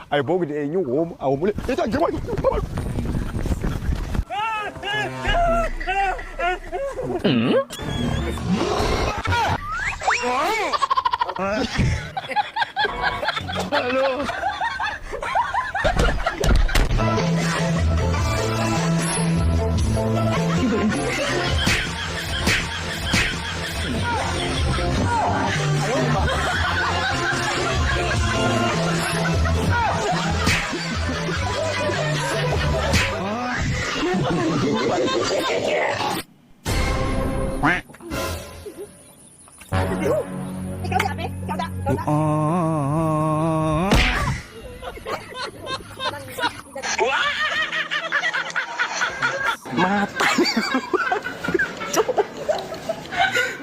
Ay, bố cái nhung ôm, ôm lên. Để cho mày. Hello.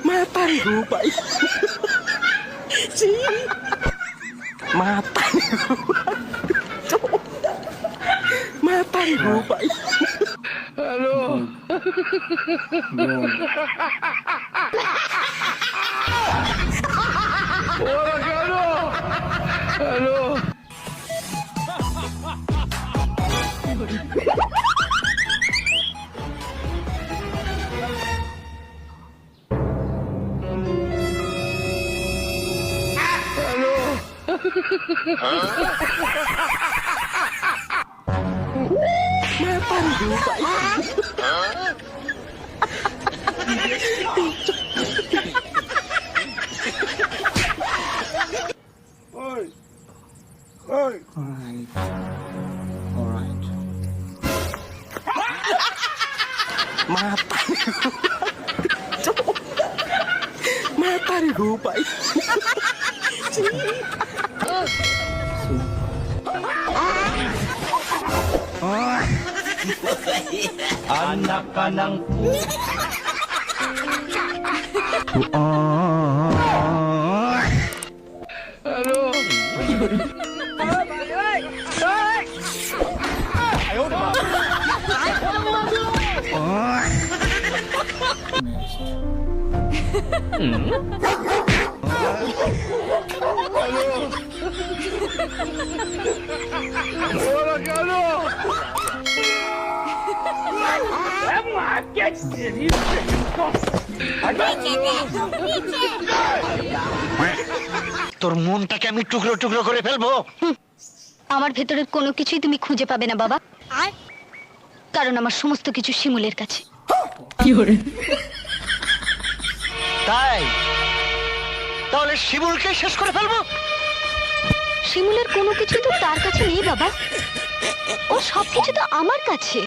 Mata rupay. Mata rupay. Halo. Wala ka ano? Halo. Mapan lupa Oi. Oi. All right. Mapan lupa. Anak ka ng Halo. Ayaw na ba? Wala ka ano? তোর মনটাকে আমি টুকরো টুকরো করে ফেলবো। আমার ভেতরের কোনো কিছুই তুমি খুঁজে পাবে না বাবা, কারণ আমার সমস্ত কিছু শিমুলের কাছে। তাই তাহলে শিমুলকে শেষ করে ফেলবো। শিমুলের কোনো কিছু তো তার কাছে নেই বাবা, ও সবকিছু তো আমার কাছে।